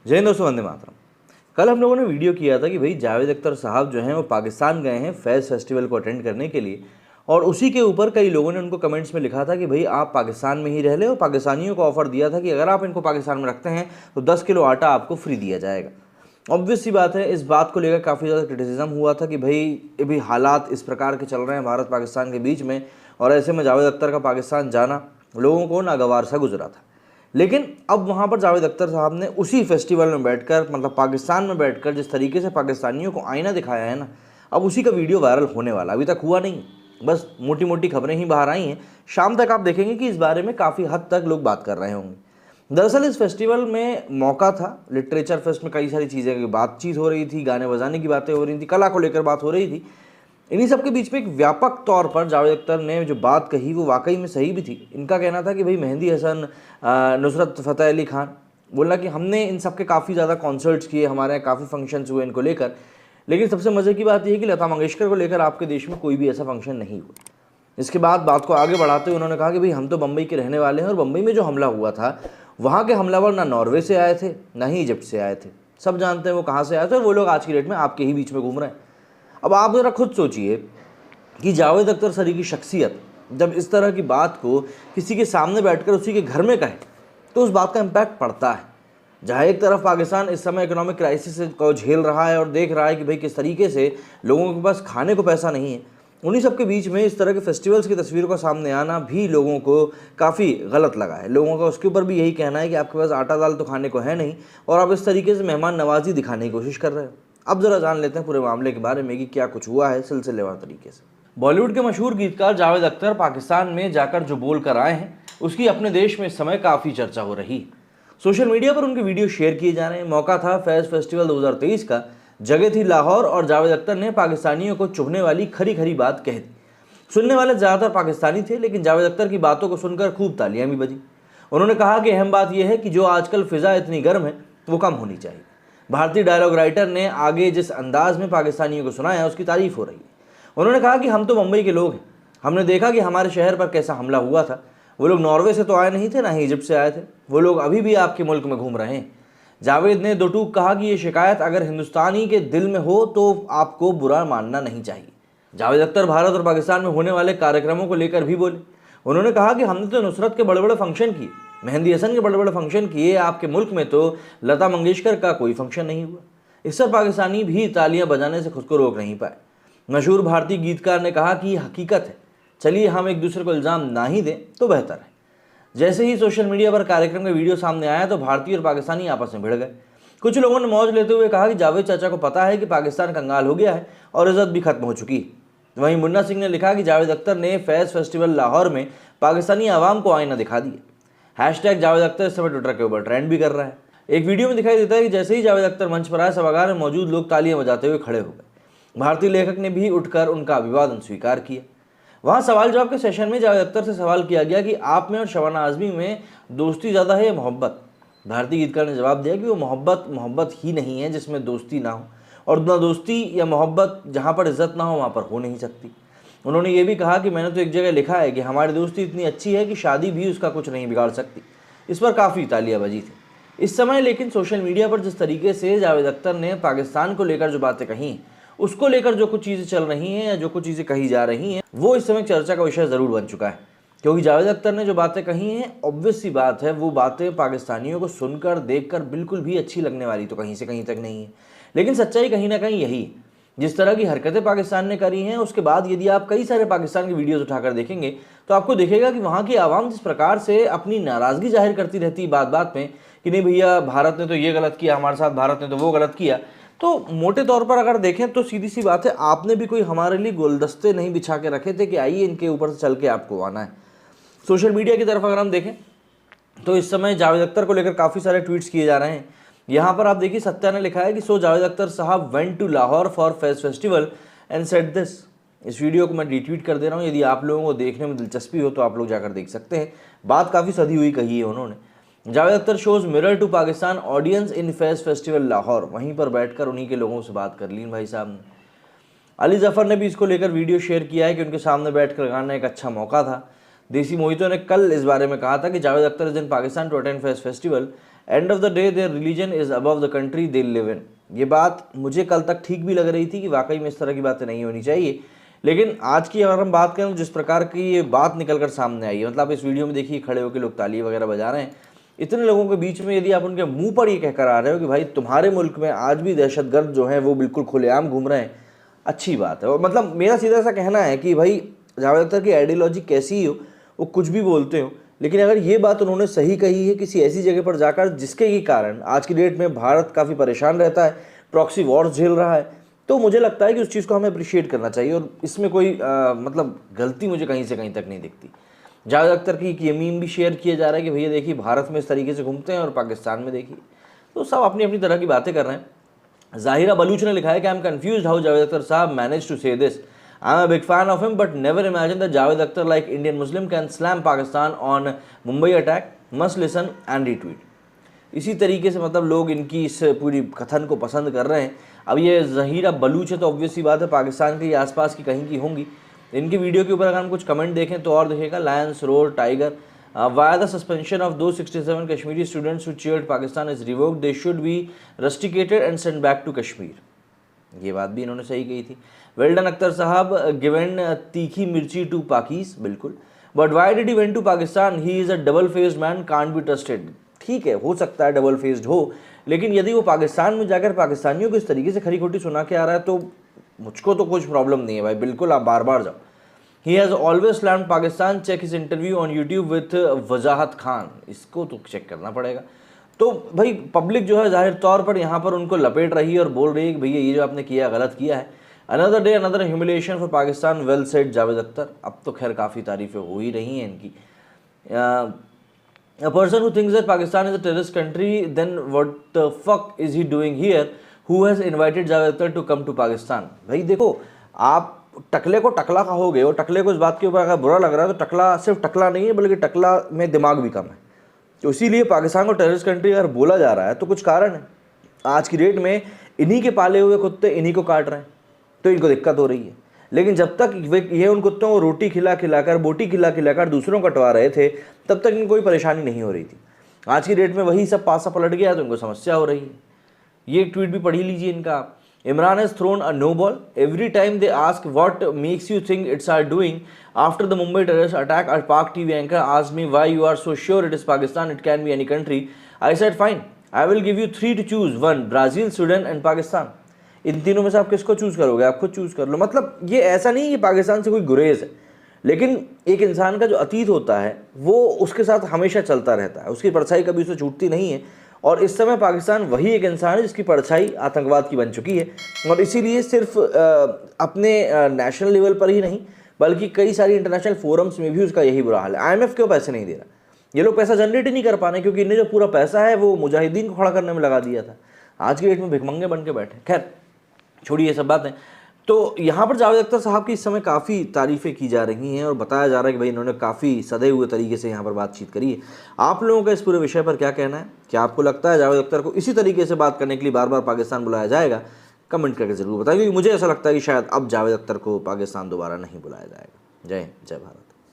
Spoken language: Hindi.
जय हिंद दोस्तों, वंदे मातरम। कल हम लोगों ने वीडियो किया था कि भाई जावेद अख्तर साहब जो हैं वो पाकिस्तान गए हैं फैज़ फेस्टिवल को अटेंड करने के लिए, और उसी के ऊपर कई लोगों ने उनको कमेंट्स में लिखा था कि भाई आप पाकिस्तान में ही रह ले, और पाकिस्तानियों को ऑफर दिया था कि अगर आप इनको पाकिस्तान में रखते हैं तो 10 किलो आटा आपको फ्री दिया जाएगा। ऑब्वियस सी बात है, इस बात को लेकर काफ़ी ज़्यादा क्रिटिसिज्म हुआ था कि भाई हालात इस प्रकार के चल रहे हैं भारत पाकिस्तान के बीच में, और ऐसे में जावेद अख्तर का पाकिस्तान जाना लोगों को नागवार सा गुजरा था। लेकिन अब वहाँ पर जावेद अख्तर साहब ने उसी फेस्टिवल में बैठकर, मतलब पाकिस्तान में बैठकर, जिस तरीके से पाकिस्तानियों को आईना दिखाया है ना, अब उसी का वीडियो वायरल होने वाला। अभी तक हुआ नहीं, बस मोटी मोटी खबरें ही बाहर आई हैं। शाम तक आप देखेंगे कि इस बारे में काफ़ी हद तक लोग बात कर रहे होंगे। दरअसल इस फेस्टिवल में मौका था, लिटरेचर फेस्ट में कई सारी चीज़ें की बातचीत हो रही थी, गाने बजाने की बातें हो रही थी, कला को लेकर बात हो रही थी। इन्हीं सब के बीच में एक व्यापक तौर पर जावेद अख्तर ने जो बात कही वो वाकई में सही भी थी। इनका कहना था कि भाई मेहंदी हसन, नुसरत फ़तेह अली खान, बोलना कि हमने इन सब के काफ़ी ज़्यादा कॉन्सर्ट्स किए, हमारे यहाँ काफ़ी फंक्शंस हुए इनको लेकर, लेकिन सबसे मज़े की बात यह है कि लता मंगेशकर को लेकर आपके देश में कोई भी ऐसा फंक्शन नहीं हुआ। इसके बाद बात को आगे बढ़ाते हुए उन्होंने कहा कि भाई हम तो बम्बई के रहने वाले हैं, और बम्बई में जो हमला हुआ था वहाँ के हमलावर ना नॉर्वे से आए थे ना ही इजिप्ट से आए थे। सब जानते हैं वो कहाँ से आए थे, और वो लोग आज की डेट में आपके ही बीच में घूम रहे हैं। अब आप ज़रा खुद सोचिए कि जावेद अख्तर सरी की शख्सियत जब इस तरह की बात को किसी के सामने बैठकर उसी के घर में कहे तो उस बात का इम्पैक्ट पड़ता है। जहाँ एक तरफ पाकिस्तान इस समय इकोनॉमिक क्राइसिस को झेल रहा है और देख रहा है कि भाई किस तरीके से लोगों के पास खाने को पैसा नहीं है, उन्हीं सब के बीच में इस तरह के फेस्टिवल्स की तस्वीरों का सामने आना भी लोगों को काफ़ी गलत लगा है। लोगों का उसके ऊपर भी यही कहना है कि आपके पास आटा दाल तो खाने को है नहीं, और आप इस तरीके से मेहमान नवाजी दिखाने की कोशिश कर रहे हो। अब ज़रा जान लेते हैं पूरे मामले के बारे में कि क्या कुछ हुआ है सिलसिलेवार तरीके से। बॉलीवुड के मशहूर गीतकार जावेद अख्तर पाकिस्तान में जाकर जो बोल कर आए हैं उसकी अपने देश में इस समय काफ़ी चर्चा हो रही है। सोशल मीडिया पर उनके वीडियो शेयर किए जा रहे हैं। मौका था फैज़ फेस्टिवल 2023 का, जगह थी लाहौर, और जावेद अख्तर ने पाकिस्तानियों को चुभने वाली खरी खरी बात कह दी। सुनने वाले ज़्यादातर पाकिस्तानी थे, लेकिन जावेद अख्तर की बातों को सुनकर खूब तालियां भी बजी। उन्होंने कहा कि अहम बात यह है कि जो आजकल फ़िज़ा इतनी गर्म है वो कम होनी चाहिए। भारतीय डायलॉग राइटर ने आगे जिस अंदाज में पाकिस्तानियों को सुनाया उसकी तारीफ हो रही है। उन्होंने कहा कि हम तो मुंबई के लोग हैं, हमने देखा कि हमारे शहर पर कैसा हमला हुआ था। वो लोग नॉर्वे से तो आए नहीं थे, ना ही इजिप्ट से आए थे, वो लोग अभी भी आपके मुल्क में घूम रहे हैं। जावेद ने दो टूक कहा कि ये शिकायत अगर हिंदुस्तानी के दिल में हो तो आपको बुरा मानना नहीं चाहिए। जावेद अख्तर भारत और पाकिस्तान में होने वाले कार्यक्रमों को लेकर भी बोले। उन्होंने कहा कि हमने तो नुसरत के बड़े बड़े फंक्शन किए, मेहंदी हसन के बड़े बड़े फंक्शन किए, आपके मुल्क में तो लता मंगेशकर का कोई फंक्शन नहीं हुआ। इस पर पाकिस्तानी भी तालियां बजाने से खुद को रोक नहीं पाए। मशहूर भारतीय गीतकार ने कहा कि यह हकीकत है, चलिए हम एक दूसरे को इल्ज़ाम ना ही दें तो बेहतर है। जैसे ही सोशल मीडिया पर कार्यक्रम का वीडियो सामने आया तो भारतीय और पाकिस्तानी आपस में भिड़ गए। कुछ लोगों ने मौज लेते हुए कहा कि जावेद चाचा को पता है कि पाकिस्तान कंगाल हो गया है और इज्जत भी खत्म हो चुकी है। वहीं मुन्ना सिंह ने लिखा कि जावेद अख्तर ने फैज़ फेस्टिवल लाहौर में पाकिस्तानी आवाम को आईना दिखा दिया। हैशटैग जावेद अख्तर इस समय ट्विटर के ऊपर ट्रेंड भी कर रहा है। एक वीडियो में दिखाई देता है कि जैसे ही जावेद अख्तर मंच पर आए, सभागार में मौजूद लोग तालियां बजाते हुए खड़े हो गए। भारतीय लेखक ने भी उठकर उनका अभिवादन स्वीकार किया। वहाँ सवाल जवाब के सेशन में जावेद अख्तर से सवाल किया गया कि आप में और शबाना आज़मी में दोस्ती ज़्यादा है या मोहब्बत। भारतीय गीतकार ने जवाब दिया कि वो मोहब्बत ही नहीं है जिसमें दोस्ती ना हो, और ना दोस्ती या मोहब्बत जहाँ पर इज्जत ना हो वहाँ पर हो नहीं सकती। उन्होंने ये भी कहा कि मैंने तो एक जगह लिखा है कि हमारी दोस्ती इतनी अच्छी है कि शादी भी उसका कुछ नहीं बिगाड़ सकती। इस पर काफ़ी तालियां बजी थी इस समय। लेकिन सोशल मीडिया पर जिस तरीके से जावेद अख्तर ने पाकिस्तान को लेकर जो बातें कही, उसको लेकर जो कुछ चीज़ें चल रही हैं या जो कुछ चीज़ें कही जा रही हैं, वो इस समय चर्चा का विषय ज़रूर बन चुका है। क्योंकि जावेद अख्तर ने जो बातें कही हैं, ऑब्वियस सी बात है वो बातें पाकिस्तानियों को सुनकर देखकर बिल्कुल भी अच्छी लगने वाली तो कहीं से कहीं तक नहीं है। लेकिन सच्चाई कहीं ना कहीं यही है। जिस तरह की हरकतें पाकिस्तान ने करी हैं, उसके बाद यदि आप कई सारे पाकिस्तान की वीडियोज़ उठाकर देखेंगे तो आपको दिखेगा कि वहाँ की आवाम जिस प्रकार से अपनी नाराज़गी जाहिर करती रहती है बात बात में कि नहीं भैया भारत ने तो ये गलत किया हमारे साथ, भारत ने तो वो गलत किया। तो मोटे तौर पर अगर देखें तो सीधी सी बात है, आपने भी कोई हमारे लिए गुलदस्ते नहीं बिछा के रखे थे कि आइए इनके ऊपर से चल के आपको आना है। सोशल मीडिया की तरफ अगर हम देखें तो इस समय जावेद अख्तर को लेकर काफ़ी सारे ट्वीट्स किए जा रहे हैं। यहाँ पर आप देखिए, सत्या ने लिखा है कि सो Javed Akhtar sahab went to Lahore for Faiz festival and said this. इस वीडियो को मैं रिट्वीट कर दे रहा हूँ, यदि आप लोगों को देखने में दिलचस्पी हो तो आप लोग जाकर देख सकते हैं। बात काफ़ी सधी हुई कही है उन्होंने। Javed Akhtar shows mirror to Pakistan audience in Faiz festival Lahore. वहीं पर बैठकर उन्हीं के लोगों से बात कर ली भाई साहब ने। अली जफ़र ने भी इसको लेकर वीडियो शेयर किया है कि उनके सामने बैठकर गाना एक अच्छा मौका था। देसी मोहितो ने कल इस बारे में कहा था कि Javed Akhtar is in Pakistan to attend Faiz festival and of the day their religion is above the country they live in. ये बात मुझे कल तक ठीक भी लग रही थी कि वाकई में इस तरह की बातें नहीं होनी चाहिए, लेकिन आज की अगर हम बात करें तो जिस प्रकार की ये बात निकल कर सामने आई है, मतलब आप इस वीडियो में देखिए खड़े होकर लोग ताली वगैरह बजा रहे हैं, इतने लोगों के बीच में यदि आप उनके मुंह पर ये कहकर आ रहे हो कि भाई तुम्हारे मुल्क में आज भी दहशतगर्द जो हैं वो बिल्कुल खुलेआम घूम रहे हैं, अच्छी बात है। और मतलब मेरा सीधा सा कहना है कि भाई जावेद अख्तर की आइडियोलॉजी कैसी ही हो, वो कुछ भी बोलते हो, लेकिन अगर ये बात उन्होंने सही कही है किसी ऐसी जगह पर जाकर जिसके ही कारण आज की डेट में भारत काफ़ी परेशान रहता है, प्रॉक्सी वॉर्स झेल रहा है, तो मुझे लगता है कि उस चीज़ को हमें अप्रिशिएट करना चाहिए और इसमें कोई मतलब गलती मुझे कहीं से कहीं तक नहीं दिखती। जावेद अख्तर की ये मीम भी शेयर किया जा रहा है कि भैया देखिए भारत में इस तरीके से घूमते हैं और पाकिस्तान में देखिए, तो सब अपनी अपनी तरह की बातें कर रहे हैं। जाहिरा बलूच ने लिखा है कि I am confused how Javed Akhtar साहब मैनेज टू से this, I am a big fan of him but never imagine that Javed Akhtar like Indian Muslim can slam Pakistan on Mumbai attack, must listen and retweet. इसी तरीके से मतलब लोग इनकी इस पूरी कथन को पसंद कर रहे हैं। अब ये ज़हीरा बलूच है तो ऑब्वियस सी बात है पाकिस्तान के आसपास की कहीं की होंगी। इनकी वीडियो के ऊपर अगर हम कुछ कमेंट देखें तो और देखेगा lions roar tiger via the suspension of दो 67 Kashmiri students who cheered Pakistan is revoked, they should be rusticated and send back to Kashmir. ये बात भी इन्होंने सही कही थी। वेल डन अख्तर साहब, गिवन तीखी मिर्ची टू पाकिस, बिल्कुल, but why did he went to Pakistan, he is a double faced man, can't be trusted. ठीक है, हो सकता है डबल फेस्ड हो, लेकिन यदि वो पाकिस्तान में जाकर पाकिस्तानियों को इस तरीके से खरी खोटी सुना के आ रहा है तो मुझको तो कुछ प्रॉब्लम नहीं है भाई, बिल्कुल आप बार बार जाओ। He has always slammed Pakistan, check his interview on YouTube with Wajahat Khan, इसको तो चेक करना पड़ेगा। तो भाई पब्लिक जो है जाहिर तौर पर यहाँ पर उनको लपेट रही है और बोल रही है कि भैया ये जो आपने किया गलत किया है। Another day another humiliation for Pakistan, well said Javed Akhtar. अब तो खैर काफ़ी तारीफ़ें हो ही रही हैं इनकी। A person who thinks that Pakistan is a terrorist country, then what the fuck is he doing here? Who has invited Javed Akhtar to come to Pakistan? भाई देखो, आप टकले को टकला कहोगे और टकले को इस बात के ऊपर अगर बुरा लग रहा है तो टकला सिर्फ टकला नहीं है बल्कि टकला में दिमाग भी कम है। तो इसीलिए पाकिस्तान को टेररिस्ट कंट्री अगर बोला जा रहा है तो कुछ कारण है। आज की डेट में इन्हीं के पाले हुए कुत्ते इन्हीं को काट रहे हैं तो इनको दिक्कत हो रही है। लेकिन जब तक ये उन कुत्तों को रोटी खिला खिलाकर बोटी खिला खिलाकर दूसरों को कटवा रहे थे तब तक इनको कोई परेशानी नहीं हो रही थी। आज की डेट में वही सब पासा पलट गया तो इनको समस्या हो रही है। ये ट्वीट भी पढ़ी लीजिए इनका। Imran has thrown a no ball every time they ask what makes you think it's are doing after the Mumbai terrorist attack, a Pak TV anchor asked me why you are so sure it is Pakistan, it can be any country. I said fine, I will give you 3 to choose, 1 Brazil, Sweden and Pakistan. इन तीनों में से आप किसको चूज़ करोगे? आप खुद चूज़ कर लो। मतलब ये ऐसा नहीं कि पाकिस्तान से कोई गुरेज है, लेकिन एक इंसान का जो अतीत होता है वो उसके साथ हमेशा चलता रहता है, उसकी परछाई कभी उसे छूटती नहीं है। और इस समय पाकिस्तान वही एक इंसान है जिसकी परछाई आतंकवाद की बन चुकी है। और इसीलिए सिर्फ अपने नेशनल लेवल पर ही नहीं बल्कि कई सारी इंटरनेशनल फोरम्स में भी उसका यही बुरा हाल है। IMF क्यों पैसे नहीं दे रहा? ये लोग पैसा जनरेट ही नहीं कर पा रहे क्योंकि इन्हें जो पूरा पैसा है वो मुजाहिदीन को खड़ा करने में लगा दिया था। आज की डेट में भिखमंगे बन के बैठे। खैर छोड़िए ये सब बातें। तो यहाँ पर जावेद अख्तर साहब की इस समय काफ़ी तारीफ़ें की जा रही हैं और बताया जा रहा है कि भाई इन्होंने काफ़ी सधे हुए तरीके से यहाँ पर बातचीत करी है। आप लोगों का इस पूरे विषय पर क्या कहना है? क्या आपको लगता है जावेद अख्तर को इसी तरीके से बात करने के लिए बार बार पाकिस्तान बुलाया जाएगा? कमेंट करके ज़रूर बताइए, क्योंकि मुझे ऐसा लगता है कि शायद अब जावेद अख्तर को पाकिस्तान दोबारा नहीं बुलाया जाएगा। जय हिंद, जय भारत।